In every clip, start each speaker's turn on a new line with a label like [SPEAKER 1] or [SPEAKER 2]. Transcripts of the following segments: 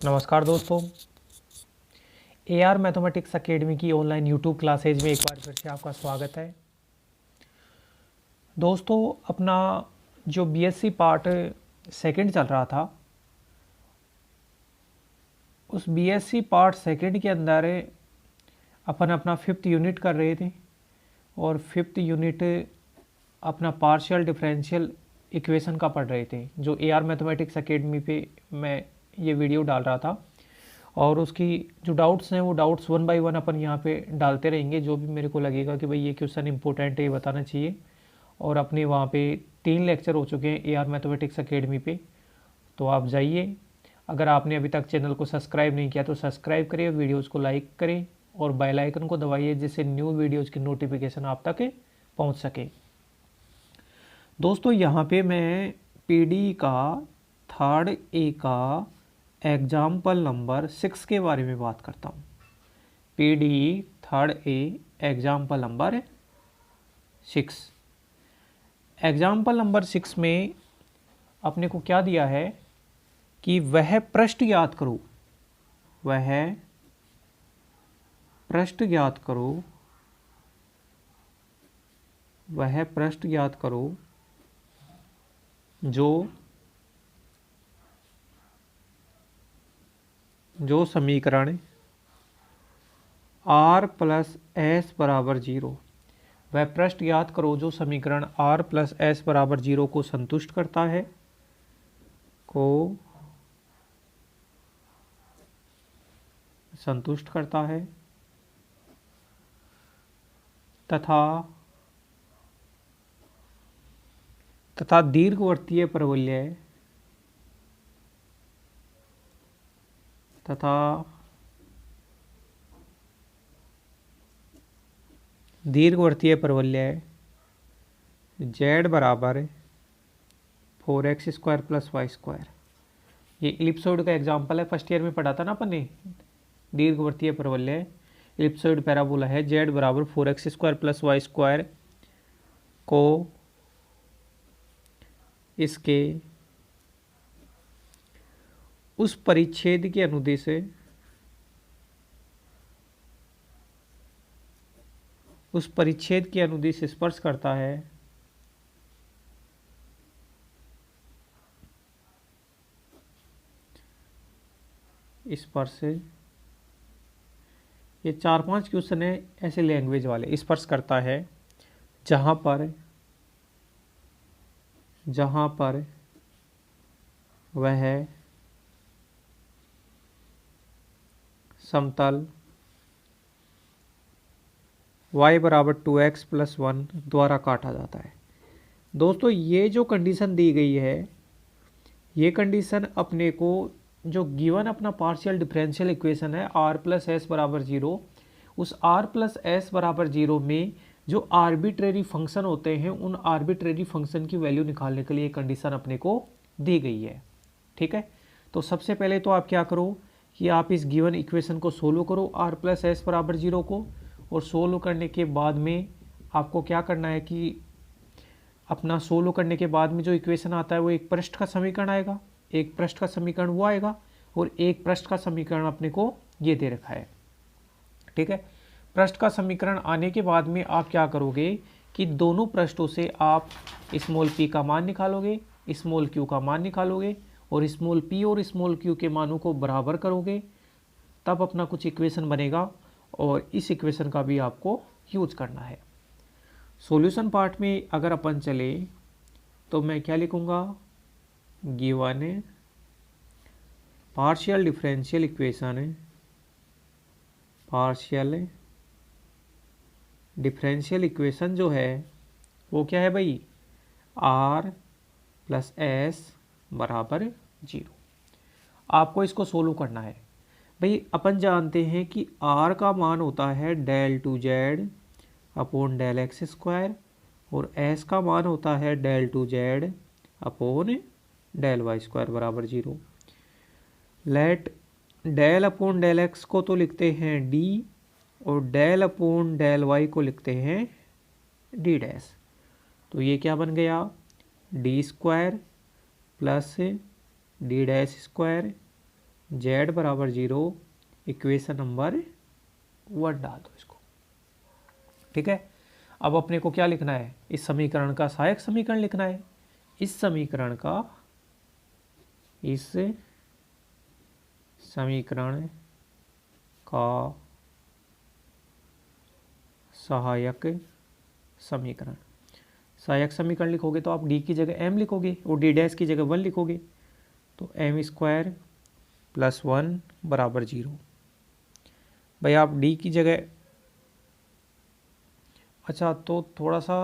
[SPEAKER 1] नमस्कार दोस्तों, AR mathematics academy की ऑनलाइन यूट्यूब क्लासेज में एक बार फिर से आपका स्वागत है। दोस्तों, अपना जो BSc पार्ट सेकंड चल रहा था, उस BSc पार्ट सेकंड के अंदर अपन अपना 5th यूनिट कर रहे थे और 5th यूनिट अपना पार्शियल डिफरेंशियल इक्वेशन का पढ़ रहे थे, जो AR मैथमेटिक्स एकेडमी पे मैं ये वीडियो डाल रहा था। और उसकी जो डाउट्स हैं वो डाउट्स वन बाय वन अपन यहाँ पे डालते रहेंगे। जो भी मेरे को लगेगा कि भाई ये क्वेश्चन इंपॉर्टेंट है, ये बताना चाहिए। और अपने वहाँ पे 3 लेक्चर हो चुके हैं AR मैथमेटिक्स एकेडमी पे, तो आप जाइए। अगर आपने अभी तक चैनल को सब्सक्राइब नहीं किया तो सब्सक्राइब करिए, वीडियोज़ को लाइक करें और बेल आइकन को दबाइए, जिससे न्यू वीडियोज़ की नोटिफिकेशन आप तक पहुँच सके। दोस्तों, यहाँ पे मैं PD का थर्ड ए का एग्जाम्पल नंबर 6 के बारे में बात करता हूँ। PD third a example number 6। Example number 6 में अपने को क्या दिया है कि वह पृष्ठ ज्ञात करो, वह पृष्ठ ज्ञात करो, वह पृष्ठ ज्ञात करो जो समीकरण r प्लस एस बराबर 0, वह पृष्ठ ज्ञात करो जो समीकरण r प्लस एस बराबर 0 को संतुष्ट करता है, तथा दीर्घवृत्तीय परवलय z बराबर 4x² प्लस y²। ये इलिप्सॉइड का एग्जाम्पल है, फर्स्ट ईयर में पढ़ा था ना अपन ने। दीर्घवृत्तीय परवलय इलिप्सॉइड पैराबोला है, z बराबर 4x² प्लस y² को इसके उस परिच्छेद के अनुदिश स्पर्श करता है, स्पर्श। ये 4-5 क्वेश्चन है ऐसे लैंग्वेज वाले। स्पर्श करता है जहां पर वह समतल y बराबर 2x प्लस 1 द्वारा काटा जाता है। दोस्तों, ये जो कंडीशन दी गई है, ये कंडीशन अपने को जो गिवन अपना पार्शियल डिफरेंशियल इक्वेशन है r प्लस एस बराबर 0, उस r प्लस एस बराबर 0 में जो आर्बिट्रेरी फंक्शन होते हैं, उन आर्बिट्रेरी फंक्शन की वैल्यू निकालने के लिए कंडीशन अपने को दी गई है। ठीक है, तो सबसे पहले तो आप क्या करो कि आप इस गिवन इक्वेशन को सोल्व करो, r प्लस एस बराबर 0 को। और सोल्व करने के बाद में आपको क्या करना है कि अपना सोल्व करने के बाद में जो इक्वेशन आता है वो एक पृष्ठ का समीकरण आएगा, एक पृष्ठ का समीकरण वो आएगा, और एक पृष्ठ का समीकरण अपने को ये दे रखा है। ठीक है, पृष्ठ का समीकरण आने के बाद में आप क्या करोगे कि दोनों पृष्ठों से आप स्मॉल p का मान निकालोगे, स्मॉल q का मान निकालोगे, और स्मॉल p और स्मॉल q के मानों को बराबर करोगे, तब अपना कुछ इक्वेशन बनेगा। और इस इक्वेशन का भी आपको यूज करना है। सॉल्यूशन पार्ट में अगर अपन चले तो मैं क्या लिखूंगा, given partial differential equation, partial differential equation जो है वो क्या है भाई, r प्लस एस बराबर 0। आपको इसको सोल्व करना है भाई। अपन जानते हैं कि r का मान होता है del 2z upon del x², और s का मान होता है del 2z upon del y² बराबर 0। Let del upon del x को तो लिखते हैं d, और del अपॉन del y को लिखते हैं d डैश। तो ये क्या बन गया, d² plus d dash square Z बराबर 0, इक्वेशन नंबर 1 डाल दो इसको। ठीक है, अब अपने को क्या लिखना है, इस समीकरण का सहायक समीकरण लिखना है। इस समीकरण का सहायक समीकरण लिखोगे तो आप डी की जगह एम लिखोगे और डी डैश की जगह 1 लिखोगे, तो एम स्क्वायर प्लस 1 बराबर 0। भाई आप डी की जगह, अच्छा तो थोड़ा सा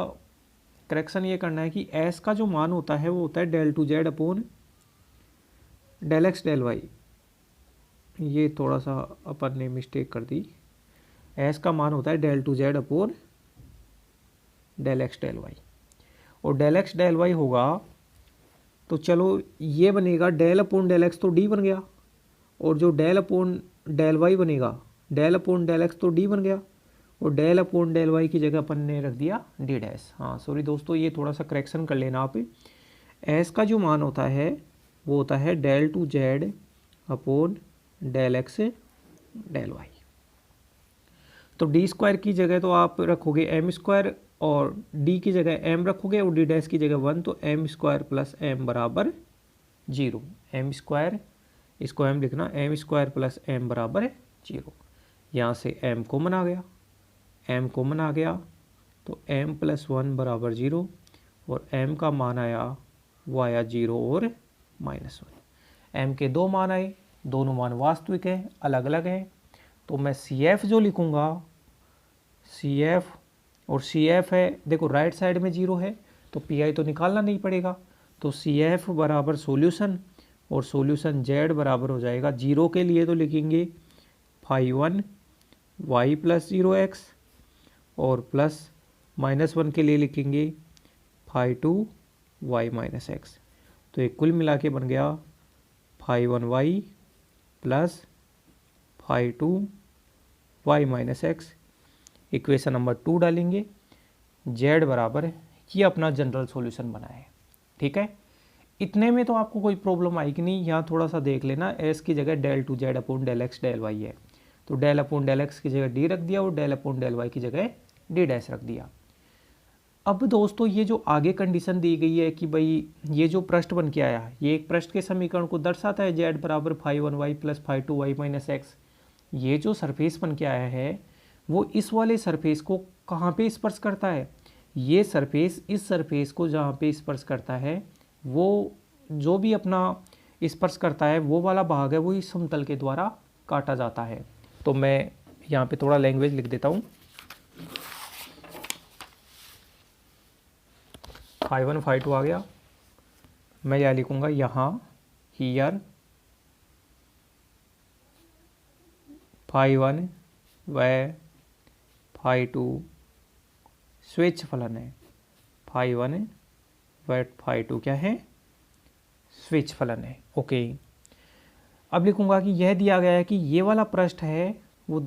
[SPEAKER 1] करेक्शन ये करना है कि एस का जो मान होता है वो होता है del two z upon del x del y. ये थोड़ा सा अपन ने मिस्टेक कर दी। एस का मान होता है del two z upon del x del y, और डेल एक्स डेल वाई होगा तो चलो ये बनेगा डेल अपॉन डेल एक्स, तो डी बन गया, और जो डेल अपॉन डेल वाई बनेगा, डेल अपॉन डेल एक्स तो डी बन गया, और डेल अपॉन डेल वाई की जगह अपन ने रख दिया डी डैश। हाँ सॉरी दोस्तों, ये थोड़ा सा करेक्शन कर लेना आप। एस का जो मान होता है वो होता है del two z upon del x del y. तो डी स्क्वायर की जगह तो आप रखोगे एम स्क्वायर, और डी की जगह एम रखोगे और डी डैश की जगह 1, तो एम स्क्वायर प्लस एम बराबर 0। एम स्क्वायर, इसको एम लिखना, एम स्क्वायर प्लस एम बराबर 0। यहाँ से एम कॉमन आ गया, एम कॉमन आ गया, तो एम प्लस 1 बराबर 0, और एम का मान आया, वो आया 0 और -1। एम के दो मान आए, दोनों मान वास्तविक हैं, अलग अलग हैं, तो मैं सी एफ जो लिखूँगा, सी एफ, और सी एफ है देखो राइट साइड में 0 है तो पी आई तो निकालना नहीं पड़ेगा, तो सी एफ बराबर सॉल्यूशन, और सॉल्यूशन जेड बराबर हो जाएगा 0 के लिए तो लिखेंगे φ1 y प्लस 0x, और प्लस -1 के लिए लिखेंगे φ2 y माइनस एक्स। तो एक कुल मिला के बन गया φ1y plus φ2 y minus x. Equation number 2 डालेंगे, z बराबर, ये अपना जनरल सॉल्यूशन बना है। ठीक है, इतने में तो आपको कोई प्रॉब्लम आएगी नहीं। यहाँ थोड़ा सा देख लेना, एस की जगह del two z upon del x del y है, तो डेल अपॉन डेल एक्स की जगह डी रख दिया, और डेल अपॉन डेल वाई की जगह डी डैश रख दिया। अब दोस्तों ये जो आगे कंडीशन दी गई है कि भाई ये जो पृष्ठ बन के आया, ये एक पृष्ठ के समीकरण को दर्शाता है, जेड बराबर φ1y plus φ2y minus x. ये जो सरफेस बन के आया है वो इस वाले सरफेस को कहाँ पे स्पर्श करता है, ये सरफेस इस सरफेस को जहाँ पे स्पर्श करता है, वो जो भी अपना स्पर्श करता है वो वाला भाग है वो इस समतल के द्वारा काटा जाता है। तो मैं यहाँ पे थोड़ा लैंग्वेज लिख देता हूँ, φ1 φ2 आ गया, मैं यह लिखूँगा यहाँ हियर φ1 व φ2 स्वेच्छ फलन है, φ1 व φ2 क्या है, स्वेच्छ फलन है। ओके, अब लिखूंगा कि यह दिया गया है कि ये वाला पृष्ठ है वो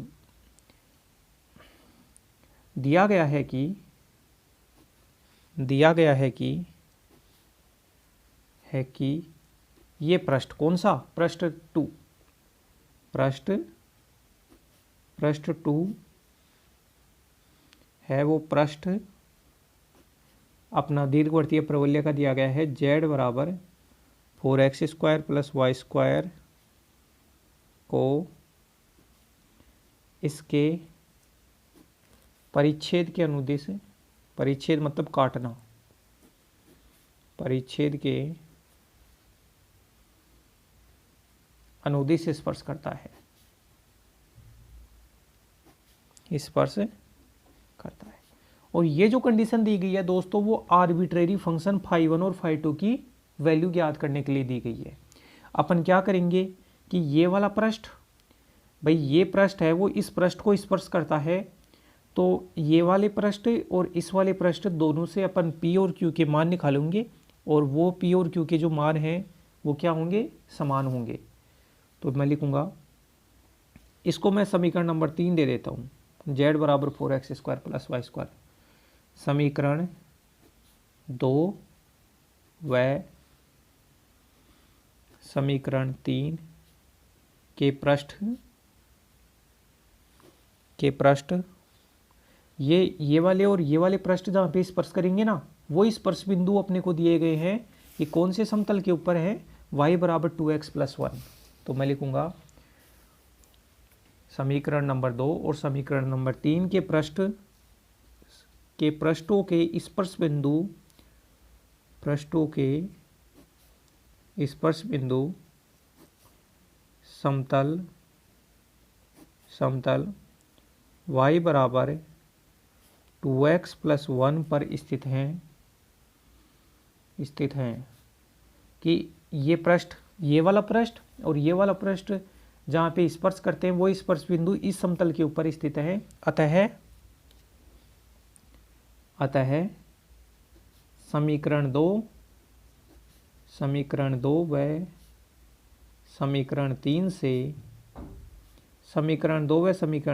[SPEAKER 1] दिया गया है कि ये पृष्ठ कौन सा, पृष्ठ 2 है, वो पृष्ठ अपना दीर्घवृत्तीय प्रवलय का दिया गया है z बराबर 4x² प्लस y² को इसके परिच्छेद के अनुदिश, परिच्छेद मतलब काटना, परिच्छेद के अनुदिश स्पर्श करता है, स्पर्श करता है। और ये जो कंडीशन दी गई है दोस्तों वो आर्बिट्रेरी फंक्शन φ1 और φ2 की वैल्यू ज्ञात करने के लिए दी गई है। अपन क्या करेंगे कि ये वाला पृष्ठ, भाई ये पृष्ठ है वो इस पृष्ठ को स्पर्श करता है, तो ये वाले पृष्ठ और इस वाले पृष्ठ दोनों से अपन P और Q के मान निकालेंगे, और वो P और Q के जो मान हैं वो क्या होंगे, समान होंगे। तो मैं लिखूँगा, इसको मैं समीकरण नंबर 3 दे देता हूँ, z बराबर 4x² प्लस y²। समीकरण 2 व समीकरण 3 के पृष्ठ ये वाले और ये वाले पृष्ठ जहाँ पे स्पर्श करेंगे ना, वो स्पर्श बिंदु अपने को दिए गए हैं। ये कौन से समतल के ऊपर है? y बराबर 2x प्लस 1। तो मैं लिखूंगा समीकरण नंबर 2 और समीकरण नंबर 3 के पृष्ठों के स्पर्श बिंदु समतल y बराबर 2x प्लस 1 पर स्थित हैं कि ये वाला पृष्ठ और ये वाला पृष्ठ जहाँ पे स्पर्श करते हैं वो स्पर्श बिंदु इस समतल के ऊपर स्थित है। अतः समीकरण 2 व समीकरण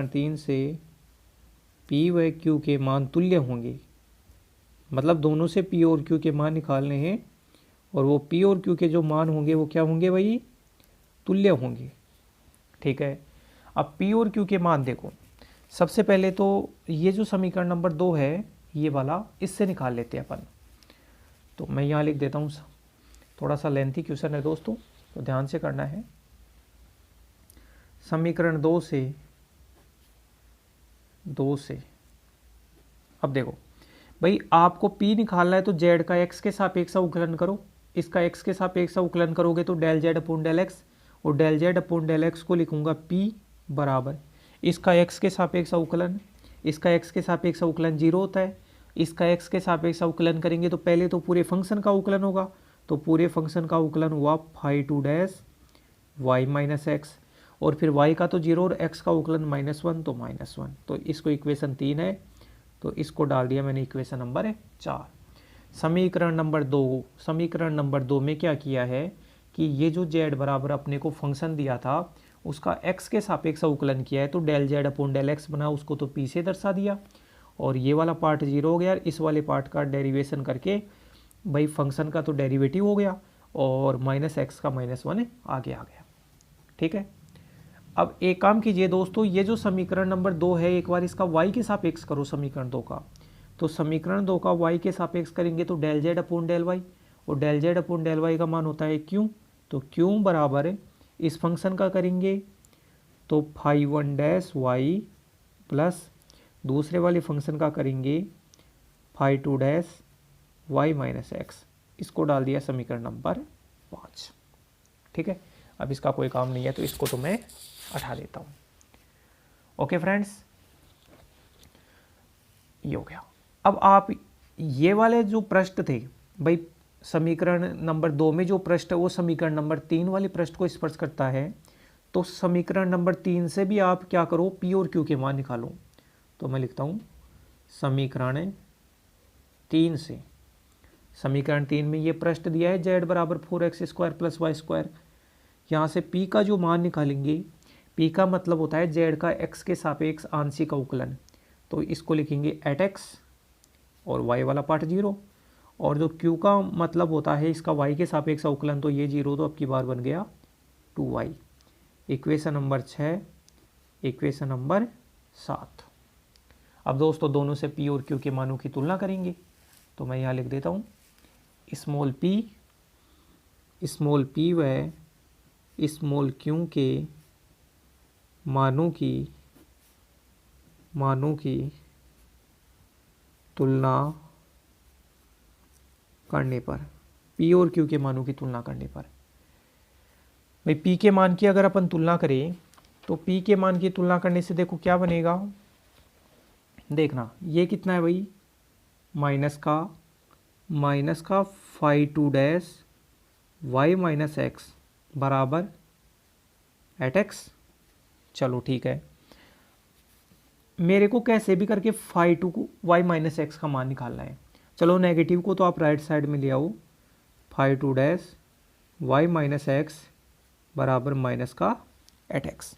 [SPEAKER 1] 3 से P व Q के मान तुल्य होंगे। मतलब दोनों से P और Q के मान निकालने हैं और वो P और Q के जो मान होंगे वो क्या होंगे भाई? तुल्य होंगे। ठीक है। अब P और Q के मान देखो, सबसे पहले तो ये जो समीकरण नंबर 2 है ये वाला, इससे निकाल लेते हैं अपन। तो मैं यहाँ लिख देता हूँ, थोड़ा सा लेंथी क्वेश्चन है दोस्तों, तो ध्यान से करना है। समीकरण 2 से अब देखो भाई, आपको P निकालना है तो Z का x के सापेक्ष अवकलन करो। इसका x के सापेक्ष अवकलन करोगे तो del Z upon del x, और del Z upon del x को लिखूंगा P बराबर इसका x के सापेक्ष अवकलन, इसका x के सापेक्ष अवकलन 0 होता है। इसका x के सापेक्ष अवकलन करेंगे तो पहले तो पूरे फंक्शन का अवकलन होगा, तो पूरे फंक्शन का अवकलन हुआ phi 2 dash y minus x, और फिर y का तो 0 और x का अवकलन -1 तो -1। तो इसको इक्वेशन 3 है, तो इसको डाल दिया मैंने इक्वेशन नंबर 4। समीकरण नंबर 2 में क्या किया है कि ये जो z बराबर अपने को फंक्शन दिया था उसका x के सापेक्ष अवकलन किया है, तो del Z upon del x बना, उसको तो P से दर्शा दिया, और ये वाला पार्ट 0 हो गया। इस वाले पार्ट का डेरिवेशन करके भाई फंक्शन का तो डेरिवेटिव हो गया और -x का -1 आगे आ गया। ठीक है। अब एक काम कीजिए दोस्तों, ये जो समीकरण नंबर 2 है एक बार इसका y के सापेक्ष करो समीकरण 2 का। तो समीकरण 2 का y के सापेक्ष करेंगे तो del Z upon del y, और del Z upon del y का मान होता है q, तो q बराबर इस फंक्शन का करेंगे तो फाई 1 डैश y प्लस दूसरे वाले फंक्शन का करेंगे phi 2 dash y minus x. इसको डाल दिया समीकरण नंबर 5। ठीक है। अब इसका कोई काम नहीं है तो इसको तो मैं हटा देता हूँ। ओके फ्रेंड्स, ये हो गया। अब आप ये वाले जो पृष्ठ थे भाई, समीकरण नंबर 2 में जो पृष्ठ है वो समीकरण नंबर 3 वाले पृष्ठ को स्पर्श करता है, तो समीकरण नंबर 3 से भी आप क्या करो, P और Q के मान निकालो। तो मैं लिखता हूँ समीकरण 3 से, समीकरण 3 में ये पृष्ठ दिया है Z बराबर 4x square plus Y square. यहाँ से P का जो मान निकालेंगे, P का मतलब होता है Z का x के सापेक्ष आंशिक अवकलन, तो इसको लिखेंगे एट x और y वाला पार्ट 0, और जो Q का मतलब होता है इसका y के सापेक्ष अवकलन, तो ये 0 तो अब की बार बन गया 2y। Equation number 6, equation number 7। अब दोस्तों दोनों से P और Q के मानों की तुलना करेंगे, तो मैं यहाँ लिख देता हूँ स्मॉल p व स्मॉल q के मानों की तुलना करने पर, P और Q के मानों की तुलना करने पर भाई P के मान की अगर अपन तुलना करें तो P के मान की तुलना करने से देखो क्या बनेगा। देखना ये कितना है भाई, माइनस का phi 2 dash y minus x बराबर एट x। चलो ठीक है, मेरे को कैसे भी करके फाई 2 को y माइनस एक्स का मान निकालना है। चलो नेगेटिव को तो आप राइट साइड में ले आओ, phi 2 dash y minus x बराबर माइनस का एट x।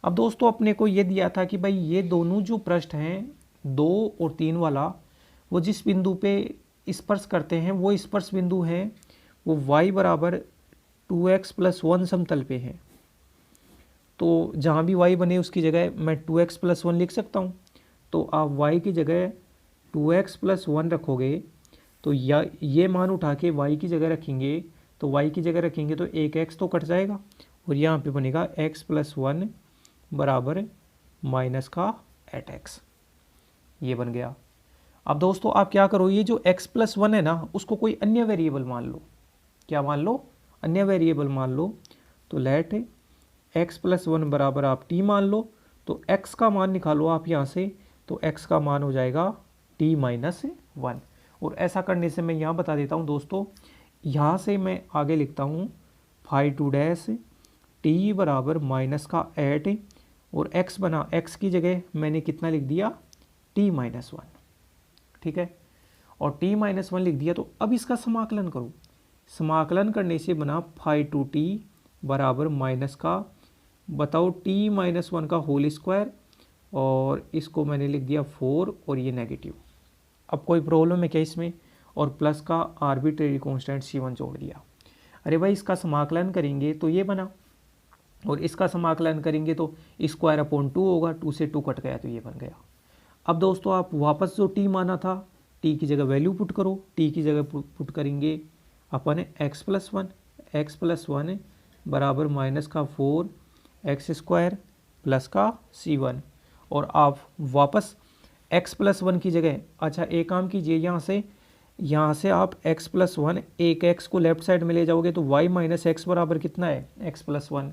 [SPEAKER 1] अब दोस्तों अपने को ये दिया था कि भाई ये दोनों जो पृष्ठ हैं 2 और 3 वाला, वो जिस बिंदु पे स्पर्श करते हैं वो स्पर्श बिंदु हैं वो y बराबर 2x प्लस 1 समतल पे है। तो जहाँ भी y बने उसकी जगह मैं 2x + 1 लिख सकता हूँ। तो आप y की जगह 2x + 1 रखोगे तो या ये मान उठा के y की जगह रखेंगे, तो y की जगह रखेंगे तो एक x तो कट जाएगा और यहाँ पे बनेगा x + 1 बराबर माइनस का 8x। ये बन गया। अब दोस्तों आप क्या करो, ये जो x + 1 है ना उसको कोई अन्य वेरिएबल मान लो। क्या मान लो? अन्य वेरिएबल मान लो। तो लेट x + 1 बराबर आप t मान लो। तो x का मान निकालो आप यहाँ से, तो x का मान हो जाएगा t - 1। और ऐसा करने से मैं यहाँ बता देता हूँ दोस्तों, यहाँ से मैं आगे लिखता हूँ φ2 t बराबर -8 और x बना, x की जगह मैंने कितना लिख दिया t - 1। ठीक है, और t - 1 लिख दिया। तो अब इसका समाकलन करो। समाकलन करने से बना φ2t बराबर माइनस का, बताओ t - 1 का होल स्क्वायर, और इसको मैंने लिख दिया 4 और ये नेगेटिव। अब कोई प्रॉब्लम है क्या इसमें? और प्लस का आर्बिट्रेरी कांस्टेंट c1 जोड़ दिया। अरे भाई इसका समाकलन करेंगे तो ये बना, और इसका समाकलन करेंगे तो स्क्वायर/2 होगा, 2 से 2 कट गया तो ये बन गया। अब दोस्तों आप वापस जो t माना था, t की जगह वैल्यू पुट करो। t की जगह पुट करेंगे अपन x + 1 बराबर माइनस का 4x² प्लस का c1। और आप वापस x + 1 की जगह, अच्छा एक काम कीजिए, यहाँ से आप x + 1 एक x को लेफ्ट साइड में ले जाओगे तो y - x बराबर कितना है? x + 1।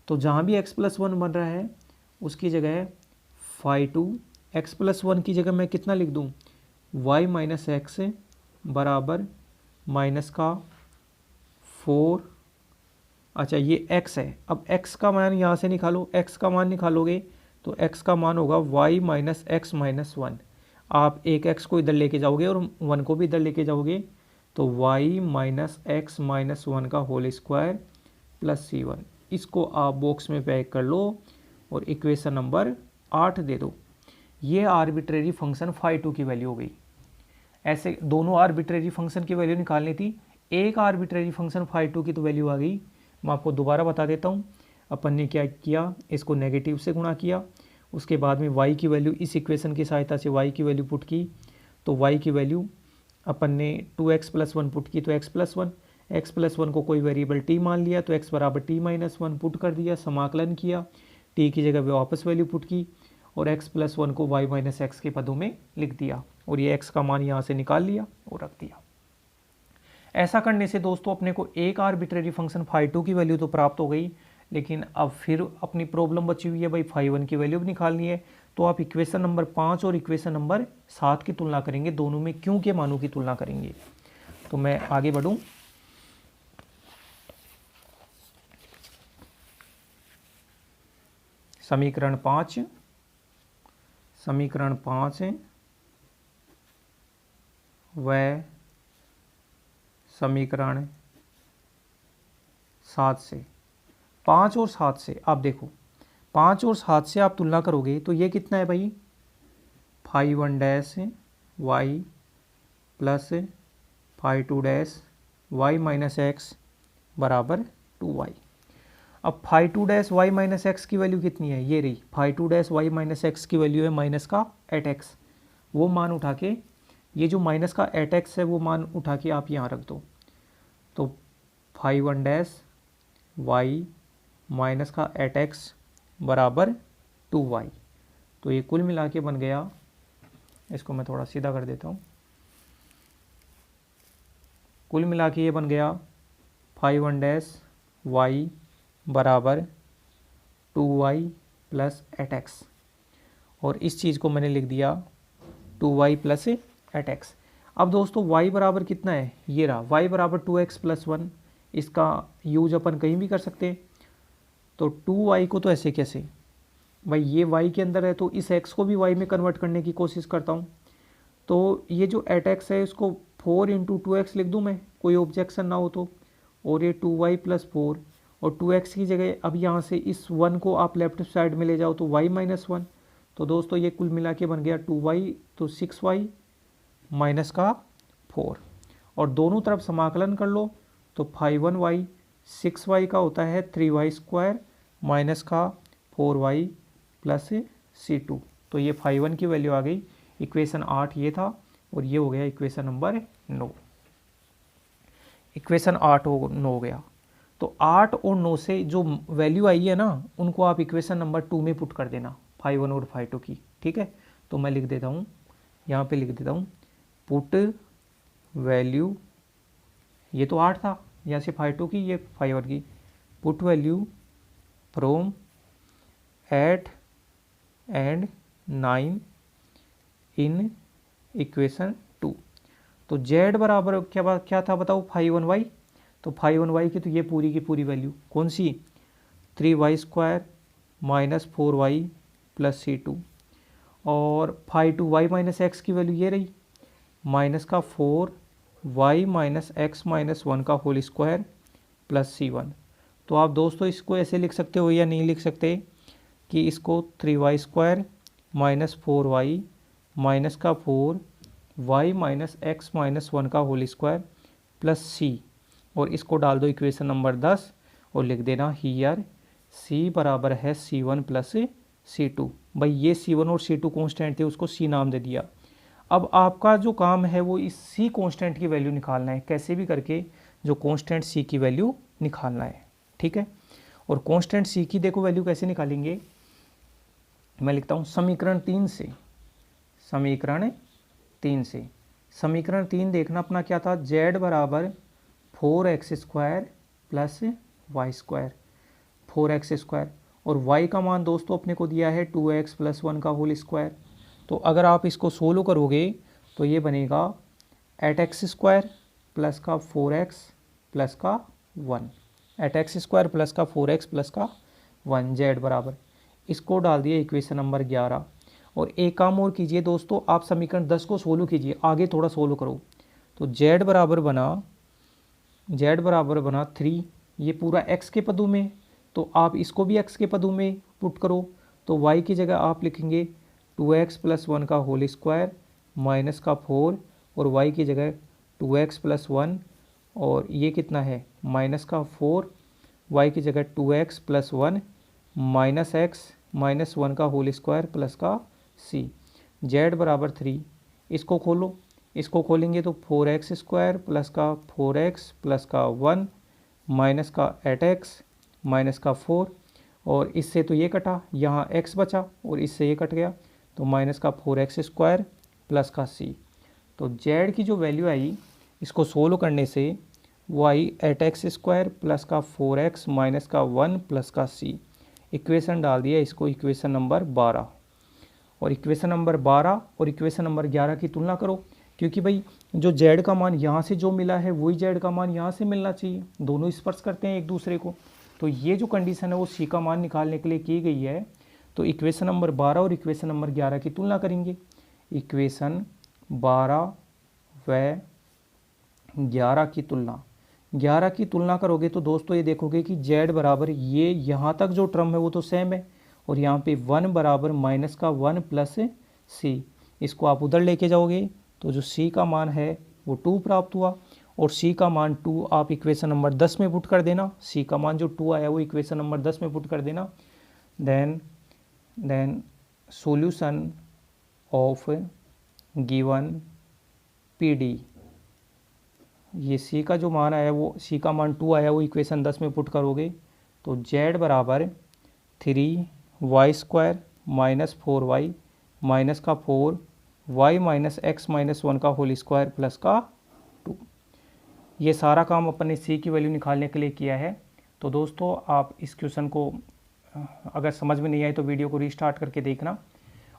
[SPEAKER 1] तो जहाँ भी x + 1 बन रहा है उसकी जगह φ2, x + 1 की जगह मैं कितना लिख दूँ? y - x बराबर माइनस का 4। अच्छा ये x है, अब x का मान यहाँ से निकालो। x का मान निकालोगे तो x का मान होगा y - x - 1। आप एक x को इधर लेके जाओगे और 1 को भी इधर लेके जाओगे, तो y - x - 1 का होल स्क्वायर प्लस c1। इसको आप बॉक्स में पैक कर लो और इक्वेशन नंबर 8 दे दो। ये आर्बिट्रेरी फंक्शन φ2 की वैल्यू हो गई। ऐसे दोनों आर्बिट्रेरी फंक्शन की वैल्यू निकालनी थी, एक आर्बिट्रेरी फंक्शन φ2 की तो वैल्यू आ गई। मैं आपको दोबारा बता देता हूँ। अपन ने क्या किया, इसको नेगेटिव से गुणा किया, उसके बाद में y की वैल्यू, इस इक्वेशन की सहायता से y की वैल्यू पुट की। तो y की वैल्यू अपन ने 2x + 1 पुट की, तो x + 1 को कोई वेरिएबल t मान लिया, तो x बराबर t - 1 पुट कर दिया, समाकलन किया, t की जगह वापस वैल्यू पुट की और x + 1 को y - x के पदों में लिख दिया और ये x का मान यहाँ से निकाल लिया और रख दिया। ऐसा करने से दोस्तों अपने को एक आर्बिट्रेरी फंक्शन φ2 की वैल्यू तो प्राप्त हो गई, लेकिन अब फिर अपनी प्रॉब्लम बची हुई है भाई φ1 की वैल्यू भी निकालनी है। तो आप इक्वेशन नंबर 5 और इक्वेशन नंबर 7 की तुलना करेंगे, दोनों में क्यों के मानों की तुलना करेंगे। तो मैं आगे बढ़ूं। समीकरण 5 व समीकरण 7 से, 5 और 7 से आप देखो, 5 और 7 से आप तुलना करोगे तो ये कितना है भाई? φ1 y प्लस φ2 y - x बराबर 2y। अब φ2 y - x की वैल्यू कितनी है? ये रही। φ2 y - x की वैल्यू है माइनस का 8x। वो मान उठा के, ये जो माइनस का 8x है वो मान उठा के आप यहाँ रख दो। तो φ1 y माइनस का 8x बराबर 2y। तो ये कुल मिला के बन गया, इसको मैं थोड़ा सीधा कर देता हूँ, कुल मिला के ये बन गया φ1 y बराबर 2y प्लस 8x, और इस चीज़ को मैंने लिख दिया 2y प्लस 8x। अब दोस्तों y बराबर कितना है? ये रहा, y बराबर 2x + 1। इसका यूज अपन कहीं भी कर सकते हैं। तो 2y को तो ऐसे कैसे भाई, ये y के अंदर है तो इस x को भी y में कन्वर्ट करने की कोशिश करता हूँ। तो ये जो 8x है इसको 4 × 2x लिख दूँ मैं, कोई ऑब्जेक्शन ना हो तो, और ये 2y + 4 और 2x की जगह अब यहाँ से इस 1 को आप लेफ्ट साइड में ले जाओ तो y - 1। तो दोस्तों ये कुल मिला के बन गया 2y, तो 6y माइनस का 4, और दोनों तरफ समाकलन कर लो तो φ1 y 6y का होता है 3y² माइनस का 4y प्लस C2। तो ये phi 1 की वैल्यू आ गई। इक्वेशन 8 ये था और ये हो गया इक्वेशन नंबर 9। इक्वेशन 8 और 9 हो गया। तो 8 और 9 से जो वैल्यू आई है ना उनको आप इक्वेशन नंबर 2 में पुट कर देना, phi 1 और phi 2 की। ठीक है, तो मैं लिख देता हूँ, यहाँ पे लिख देता हूँ पुट वैल्यू, ये तो 8 था, यहाँ से phi 2 की, ये phi 1 की। Put value from 8 and 9 in equation 2। तो z बराबर क्या था बताओ, phi 1y। तो phi 1y की तो ये पूरी की पूरी वैल्यू कौन सी, 3y² minus 4y plus C2। और phi 2y माइनस x की वैल्यू ये रही, माइनस का 4y माइनस x माइनस 1 का होल स्क्वायर प्लस C1। तो आप दोस्तों इसको ऐसे लिख सकते हो या नहीं लिख सकते कि इसको 3y² माइनस 4y माइनस का 4y माइनस x माइनस 1 का होल स्क्वायर प्लस C, और इसको डाल दो इक्वेशन नंबर 10 और लिख देना हियर C बराबर है C1 प्लस C2। भाई ये C1 और C2 कॉन्स्टेंट थे, उसको C नाम दे दिया। अब आपका जो काम है वो इस C कॉन्स्टेंट की वैल्यू निकालना है, कैसे भी करके जो कॉन्स्टेंट C की वैल्यू निकालना है। ठीक है, और कॉन्स्टेंट C की देखो वैल्यू कैसे निकालेंगे, मैं लिखता हूँ समीकरण 3 से। समीकरण 3 से, समीकरण 3 देखना अपना क्या था, z बराबर 4x² प्लस y², 4x², और y का मान दोस्तों अपने को दिया है 2x प्लस 1 का होल स्क्वायर। तो अगर आप इसको सोल्व करोगे तो ये बनेगा 8x² प्लस का 4x प्लस का 1, 8x² प्लस का 4x प्लस का 1, z बराबर, इसको डाल दिया इक्वेशन नंबर 11। और एक काम और कीजिए दोस्तों, आप समीकरण 10 को सोल्व कीजिए, आगे थोड़ा सोल्व करो। तो z बराबर बना 3, ये पूरा x के पदों में, तो आप इसको भी x के पदों में पुट करो। तो y की जगह आप लिखेंगे 2x प्लस 1 का होल स्क्वायर माइनस का 4, और y की जगह 2x प्लस 1, और ये कितना है माइनस का 4, y की जगह 2x plus 1 minus x minus 1 का होल स्क्वायर प्लस का c, z बराबर 3। इसको खोलो, इसको खोलेंगे तो 4x² प्लस का 4x प्लस का 1 माइनस का 8x माइनस का 4, और इससे तो ये कटा, यहाँ x बचा और इससे ये कट गया, तो माइनस का 4x² प्लस का c। तो z की जो वैल्यू आई इसको सोल्व करने से वो आई 8x² प्लस का 4x माइनस का 1 प्लस का c। इक्वेशन डाल दिया इसको, इक्वेशन नंबर 12। और इक्वेशन नंबर 12 और इक्वेशन नंबर 11 की तुलना करो, क्योंकि भाई जो z का मान यहाँ से जो मिला है वही z का मान यहाँ से मिलना चाहिए, दोनों स्पर्श करते हैं एक दूसरे को। तो ये जो कंडीशन है वो c का मान निकालने के लिए की गई है। तो इक्वेशन नंबर 12 और इक्वेशन नंबर 11 की तुलना करेंगे। इक्वेशन 12 व 11 की तुलना करोगे तो दोस्तों ये देखोगे कि z बराबर ये यहाँ तक जो टर्म है वो तो सेम है, और यहाँ पे 1 बराबर माइनस का 1 प्लस c, इसको आप उधर लेके जाओगे तो जो c का मान है वो 2 प्राप्त हुआ, और c का मान 2 आप इक्वेशन नंबर 10 में पुट कर देना। c का मान जो 2 आया वो इक्वेशन नंबर 10 में पुट कर देना। Then solution of given PD, ये c का जो मान आया वो c का मान 2 आया वो इक्वेशन 10 में पुट करोगे तो z बराबर 3y² माइनस 4y माइनस का 4y माइनस x माइनस 1 का होल स्क्वायर प्लस का 2। ये सारा काम अपन ने c की वैल्यू निकालने के लिए किया है। तो दोस्तों आप इस क्वेश्चन को अगर समझ में नहीं आए तो वीडियो को रीस्टार्ट करके देखना,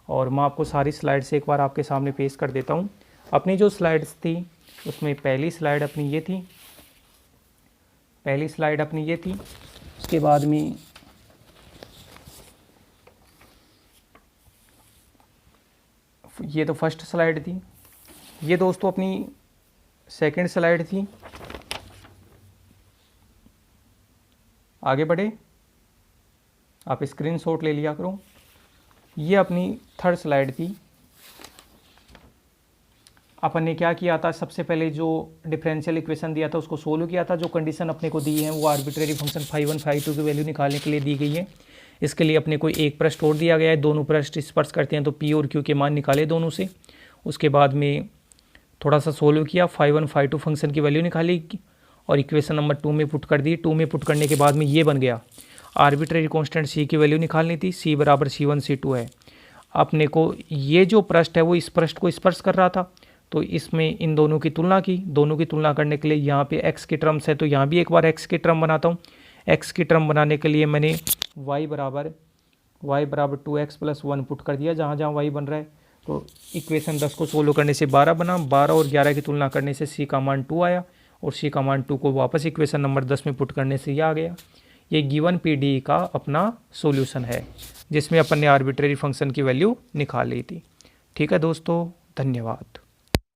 [SPEAKER 1] और मैं आपको सारी स्लाइड्स एक बार आपके सामने पेश कर देता हूँ। अपनी जो स्लाइड्स थी उसमें पहली स्लाइड अपनी ये थी, उसके बाद में ये तो फर्स्ट स्लाइड थी, ये दोस्तों अपनी सेकंड स्लाइड थी। आगे बढ़े, आप स्क्रीनशॉट ले लिया करो। ये अपनी थर्ड स्लाइड थी।
[SPEAKER 2] अपन ने क्या किया था, सबसे पहले जो डिफरेंशियल इक्वेशन दिया था उसको सोल्व किया था। जो कंडीशन अपने को दी है वो आर्बिट्रेरी फंक्शन φ1 φ2 की वैल्यू निकालने के लिए दी गई है। इसके लिए अपने को एक पृष्ठ और दिया गया है, दोनों पृष्ठ स्पर्श करते हैं तो पी और क्यू के मान निकाले दोनों से। उसके बाद में थोड़ा सा सोल्व किया, φ1 φ2 फंक्शन की वैल्यू निकाली और इक्वेशन नंबर 2 में पुट कर दी। 2 में पुट करने के बाद में ये बन गया, आर्बिट्रेरी कांस्टेंट सी की वैल्यू निकालनी थी, सी बराबर C1 C2 है। अपने को ये जो पृष्ठ है वो इस पृष्ठ को स्पर्श कर रहा था, तो इसमें इन दोनों की तुलना की। दोनों की तुलना करने के लिए यहाँ पे x की टर्म्स है, तो यहाँ भी एक बार x की टर्म बनाता हूँ। x की टर्म बनाने के लिए मैंने y बराबर 2x + 1 पुट कर दिया जहाँ जहाँ y बन रहा है। तो इक्वेशन 10 को सोल्व करने से 12 बना, 12 और 11 की तुलना करने से c का मान 2 आया और c का मान 2 को वापस इक्वेशन नंबर 10 में पुट करने से ये आ गया। ये गिवन पीडी का अपना सॉल्यूशन है जिसमें अपन ने आर्बिट्रेरी फंक्शन की वैल्यू निकाल ली थी। ठीक है दोस्तों, धन्यवाद।